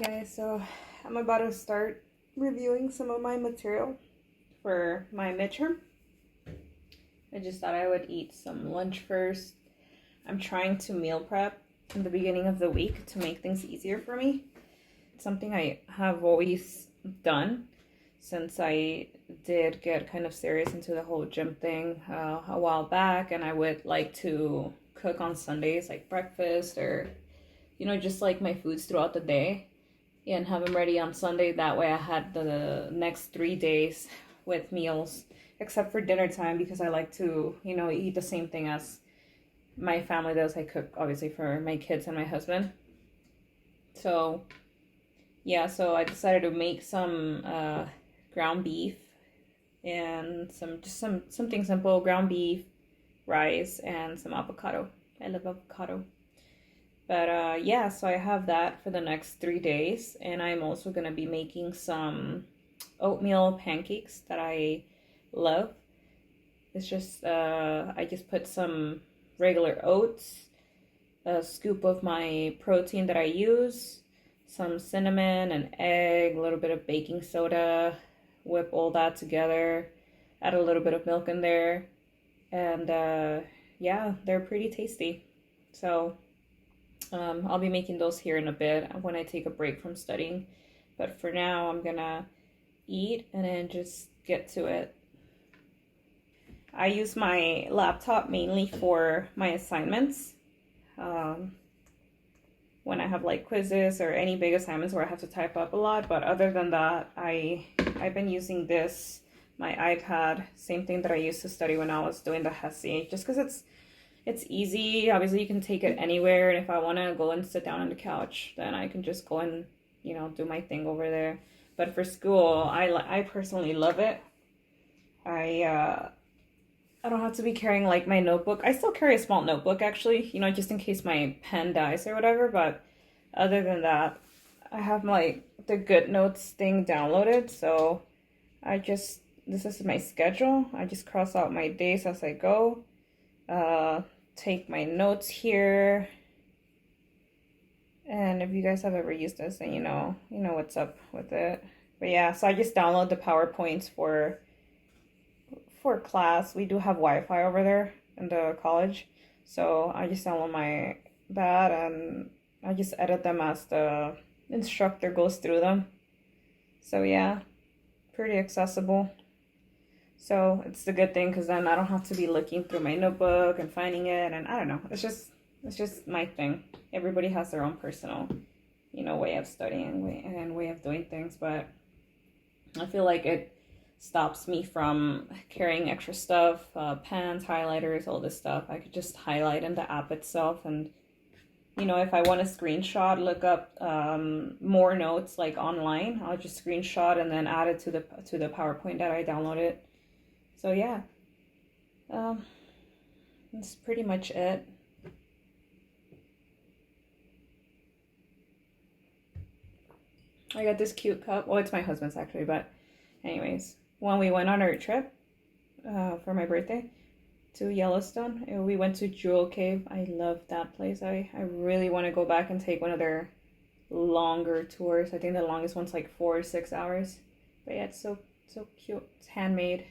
guys, so I'm about to start reviewing some of my material for my midterm. I just thought I would eat some lunch first. I'm trying to meal prep in the beginning of the week to make things easier for me. It's something I have always done since I did get kind of serious into the whole gym thing a while back, and I would like to cook on Sundays, like breakfast or just like my foods throughout the day, and have them ready on Sunday. That way I had the next 3 days with meals, except for dinner time, because I like to, eat the same thing as my family does. I cook obviously for my kids and my husband. So yeah, so I decided to make some ground beef and something simple, ground beef, rice, and some avocado. I love avocado. But yeah, so I have that for the next 3 days, and I'm also gonna be making some oatmeal pancakes that I love. It's just I just put some regular oats, a scoop of my protein that I use, some cinnamon, an egg, a little bit of baking soda, whip all that together, add a little bit of milk in there, and yeah, they're pretty tasty. So I'll be making those here in a bit when I take a break from studying. But for now, I'm gonna eat and then just get to it. I use my laptop mainly for my assignments. When I have like quizzes or any big assignments where I have to type up a lot. But other than that, I've been using my iPad, same thing that I used to study when I was doing the HESI, just because it's easy. Obviously, you can take it anywhere, and if I want to go and sit down on the couch, then I can just go and, do my thing over there. But for school, I personally love it. I don't have to be carrying like my notebook. I still carry a small notebook actually, just in case my pen dies or whatever. But other than that, I have the Good Notes thing downloaded. So this is my schedule. I just cross out my days as I go. Take my notes here, and if you guys have ever used this, then you know what's up with it. But yeah, so I just download the PowerPoints for class. We do have Wi-Fi over there in the college, so I just download that, and I just edit them as the instructor goes through them. So yeah, pretty accessible. So it's the good thing, because then I don't have to be looking through my notebook and finding it, and I don't know. It's just my thing. Everybody has their own personal, way of studying and way of doing things, but I feel like it stops me from carrying extra stuff, pens, highlighters, all this stuff. I could just highlight in the app itself, and if I want to screenshot, look up more notes like online, I'll just screenshot and then add it to the PowerPoint that I downloaded. So yeah, that's pretty much it. I got this cute cup. Well, it's my husband's actually, but anyways, when we went on our trip for my birthday to Yellowstone, we went to Jewel Cave. I love that place. I really want to go back and take one of their longer tours. I think the longest one's like 4 or 6 hours. But yeah, it's so cute. It's handmade.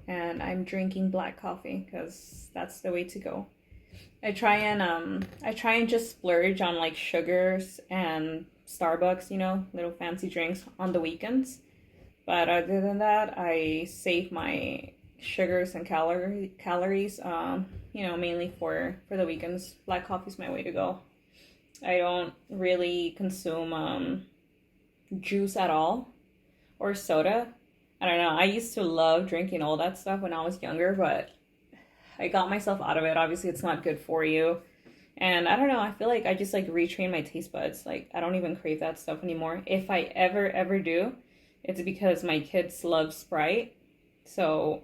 And I'm drinking black coffee because that's the way to go. I try and just splurge on like sugars and Starbucks, little fancy drinks on the weekends. But other than that, I save my sugars and calories, mainly for the weekends. Black coffee's my way to go. I don't really consume juice at all or soda. I don't know. I used to love drinking all that stuff when I was younger, but I got myself out of it. Obviously, it's not good for you. And I don't know. I feel like I just retrained my taste buds. Like, I don't even crave that stuff anymore. If I ever do, it's because my kids love Sprite. So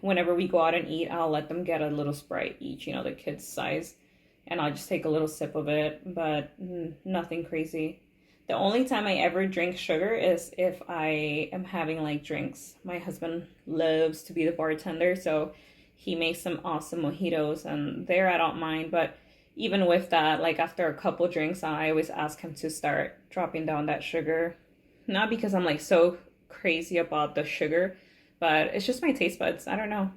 whenever we go out and eat, I'll let them get a little Sprite each, the kids' size. And I'll just take a little sip of it, but nothing crazy. The only time I ever drink sugar is if I am having drinks. My husband loves to be the bartender, so he makes some awesome mojitos, and there I don't mind. But even with that, like after a couple drinks, I always ask him to start dropping down that sugar. Not because I'm like so crazy about the sugar, but it's just my taste buds. I don't know.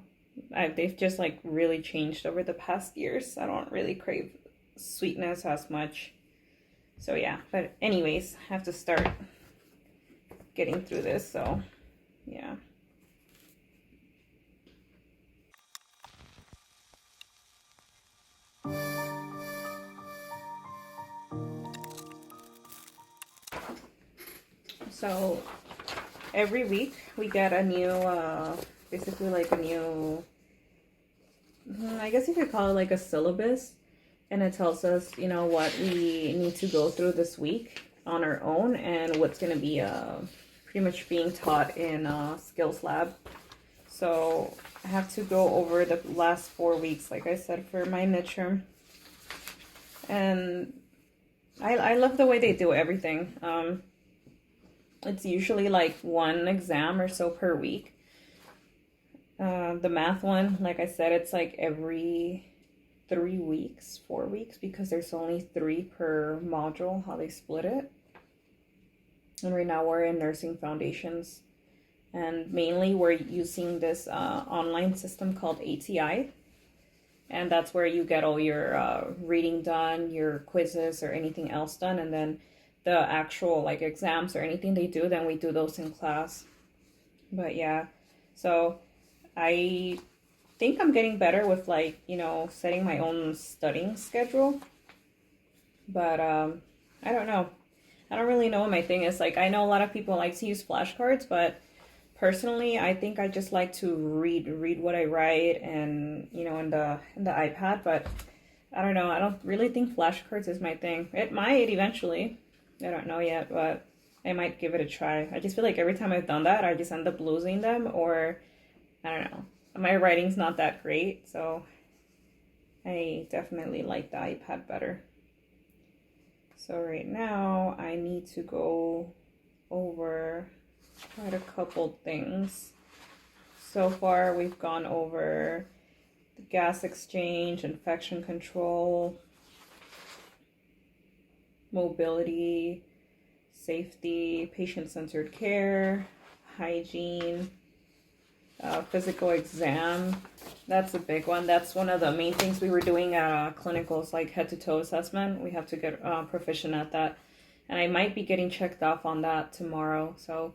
They've just like really changed over the past years. I don't really crave sweetness as much. So yeah, but anyways, I have to start getting through this, so yeah. So every week we get a new, basically like a new, I guess you could call it like a syllabus. And it tells us, you know, what we need to go through this week on our own and what's going to be pretty much being taught in Skills Lab. So I have to go over the last 4 weeks, like I said, for my midterm. And I love the way they do everything. It's usually like one exam or so per week. The math one, like I said, it's like every 3 weeks, 4 weeks, because there's only 3 per module, how they split it. And right now we're in nursing foundations, and mainly we're using this online system called ATI, and that's where you get all your reading done, your quizzes or anything else done, and then the actual like exams or anything they do, then we do those in class. But yeah, so I think I'm getting better with like, you know, setting my own studying schedule. But I don't know. I don't really know what my thing is. Like, I know a lot of people like to use flashcards, but personally, I think I just like to read what I write and, you know, in the iPad, but I don't know. I don't really think flashcards is my thing. It might eventually. I don't know yet, but I might give it a try. I just feel like every time I've done that, I just end up losing them, or I don't know. My writing's not that great, so I definitely like the iPad better. So right now I need to go over quite a couple things. So far we've gone over the gas exchange, infection control, mobility, safety, patient-centered care, hygiene, physical exam. That's a big one. That's one of the main things we were doing at clinicals, like head-to-toe assessment. We have to get proficient at that. And I might be getting checked off on that tomorrow. So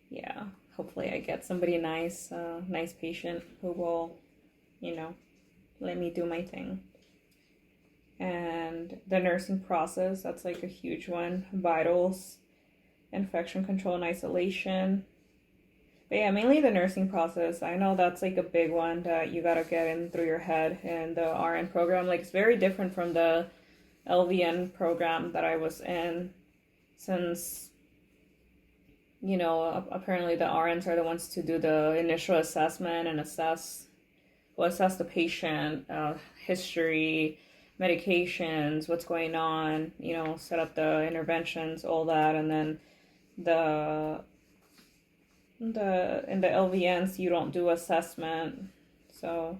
yeah, hopefully I get somebody nice, nice patient who will, you know, let me do my thing. And the nursing process, that's like a huge one. Vitals, infection control and isolation. But yeah, mainly the nursing process. I know that's like a big one that you gotta get in through your head. And the RN program, like, it's very different from the LVN program that I was in, since, you know, apparently the RNs are the ones to do the initial assessment and assess the patient, history, medications, what's going on, you know, set up the interventions, all that. And then in the LVNs you don't do assessment. So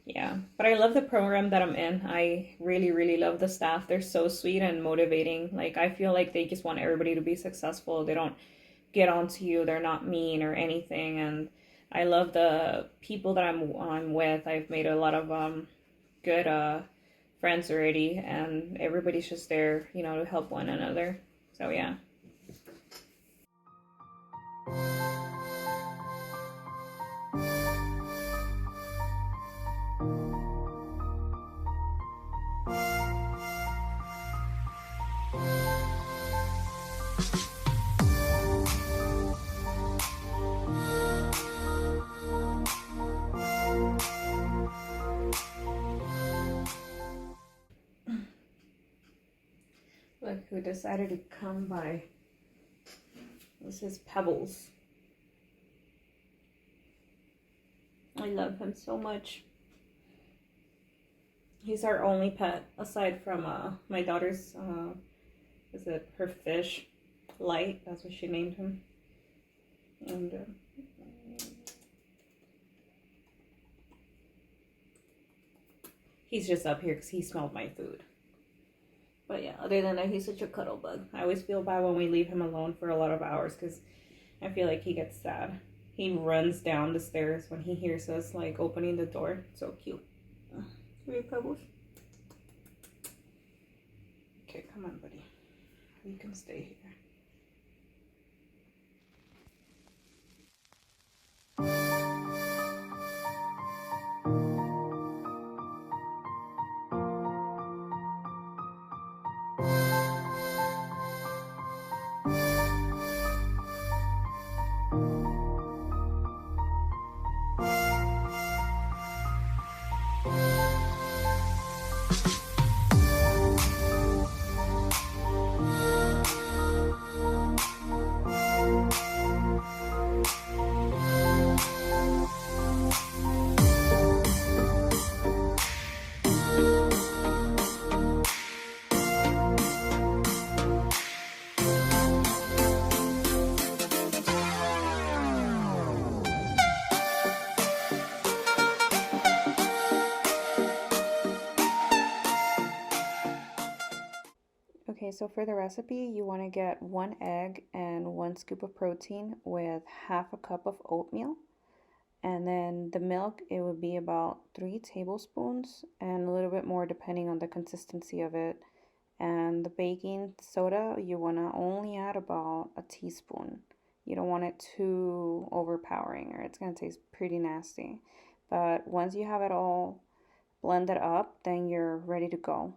yeah, but I love the program that I'm in. I really love the staff. They're so sweet and motivating. Like, I feel like they just want everybody to be successful. They don't get onto you. They're not mean or anything. And I love the people that I'm with. I've made a lot of good friends already, and everybody's just there, you know, to help one another. So yeah. Look who decided to come by. This is Pebbles. I love him so much. He's our only pet, aside from my daughter's, is it her fish? Light, that's what she named him. And He's just up here because he smelled my food. But yeah, other than that, he's such a cuddle bug. I always feel bad when we leave him alone for a lot of hours because I feel like he gets sad. He runs down the stairs when he hears us like opening the door. So cute. Here you Pebbles. Okay, come on, buddy. You can stay here. Okay, so for the recipe, you want to get 1 egg and 1 scoop of protein with half a cup of oatmeal. And then the milk, it would be about 3 tablespoons and a little bit more depending on the consistency of it. And the baking soda, you want to only add about a teaspoon. You don't want it too overpowering or it's going to taste pretty nasty. But once you have it all blended up, then you're ready to go.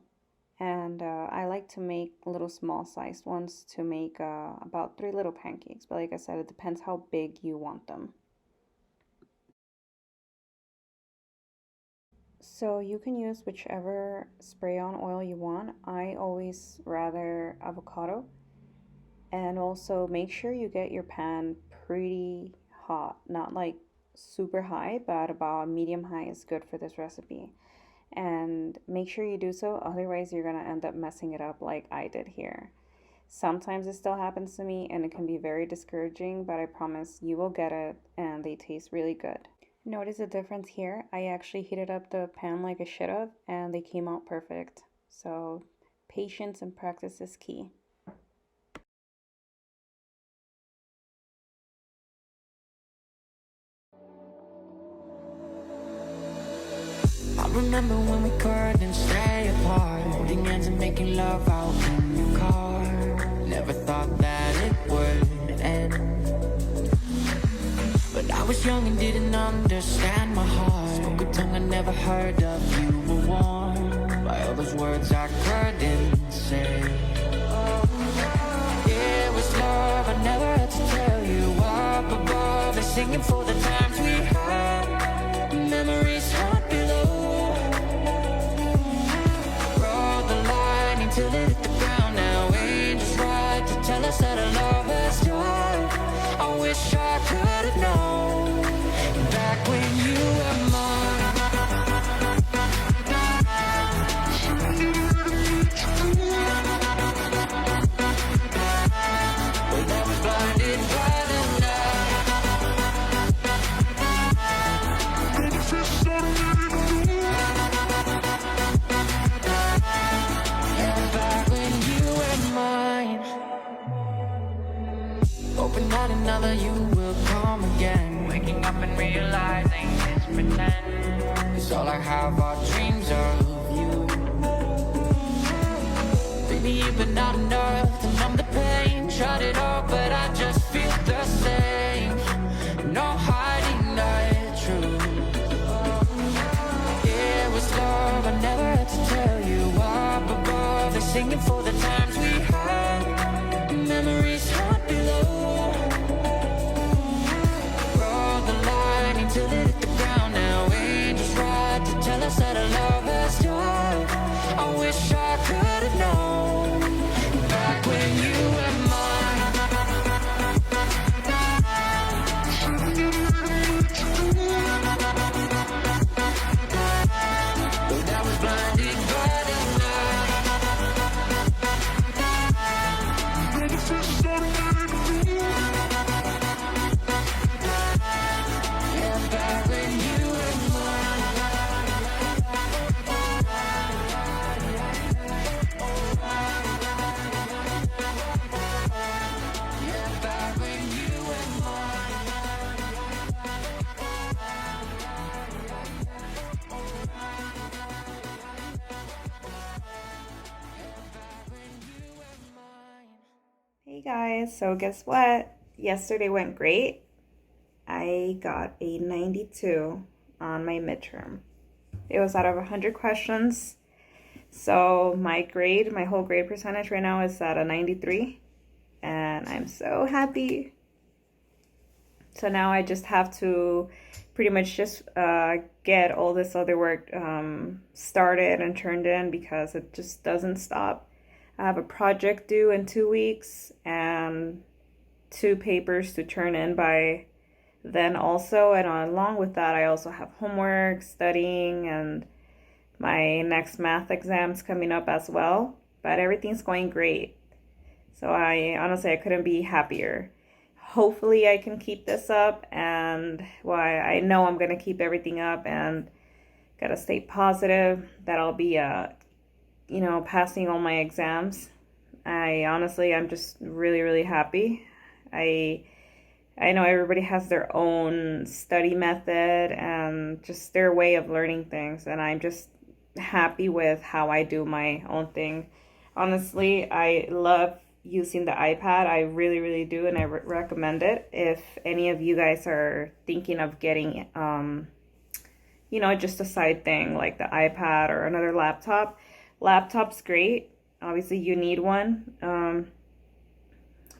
And I like to make little small sized ones to make about 3 little pancakes. But like I said, it depends how big you want them. So you can use whichever spray-on oil you want. I always rather avocado. And also make sure you get your pan pretty hot. Not like super high, but about medium high is good for this recipe. And make sure you do so, otherwise you're gonna end up messing it up like I did here. Sometimes it still happens to me and it can be very discouraging, but I promise you will get it and they taste really good. Notice the difference here. I actually heated up the pan like I should have and they came out perfect. So patience and practice is key. I remember when we couldn't stay apart, holding hands and making love out in the car. Never thought that it would end, but I was young and didn't understand my heart. Spoke a tongue I never heard of. You were warm by all those words I couldn't say. It was love I never had to tell you. Up above, they're singing for the times we had. Memories haunt below. Till it hit the ground now, angels ride to tell us that our love has died. I wish I could have known back when you were mine. But I was blinded by the night. Hoping that another you will come again. Waking up and realizing it's pretend. Cause all I have are dreams of you. Baby, you've been not enough to numb the pain. Tried it all, but I just feel the same. No hiding the truth. It was love I never had to tell you. Up above, they're singing for the times we had. Memories haunt below. Till it hit the ground now, angels ride to tell us that our love has died. I wish I could have known back when you were mine. But I was blinded by the night. Guys, so guess what? Yesterday went great. I got a 92 on my midterm. It was out of 100 questions. So my whole grade percentage right now is at a 93. And I'm so happy. So now I just have to pretty much just get all this other work started and turned in because it just doesn't stop. I have a project due in 2 weeks and 2 papers to turn in by then also. And along with that, I also have homework, studying, and my next math exam's coming up as well. But everything's going great. So I couldn't be happier. Hopefully I can keep this up, and I know I'm going to keep everything up and got to stay positive that I'll be passing all my exams. I'm just really happy. I know everybody has their own study method and just their way of learning things, and I'm just happy with how I do my own thing. Honestly, I love using the iPad. I really do, and I recommend it. If any of you guys are thinking of getting just a side thing like the iPad or another laptop, laptop's great. Obviously you need one,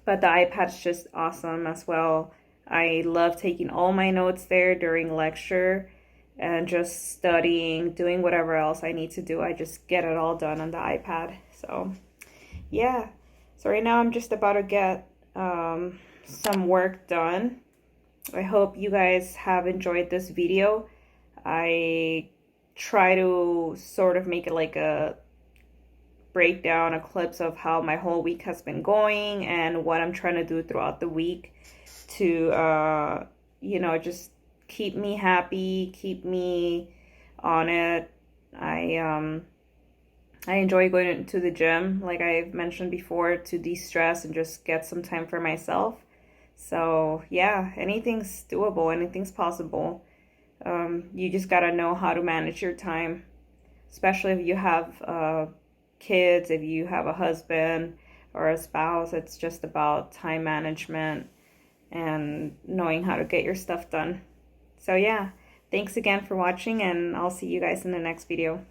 but the iPad's just awesome as well. I love taking all my notes there during lecture and just studying, doing whatever else I need to do. I just get it all done on the iPad. So yeah, so right now I'm just about to get some work done. I hope you guys have enjoyed this video. I try to sort of make it like a breakdown, a clips of how my whole week has been going and what I'm trying to do throughout the week to just keep me happy, keep me on it. I enjoy going to the gym, like I've mentioned before, to de-stress and just get some time for myself. So yeah, anything's doable, anything's possible. You just gotta know how to manage your time, especially if you have kids, if you have a husband or a spouse. It's just about time management and knowing how to get your stuff done. So yeah, thanks again for watching, and I'll see you guys in the next video.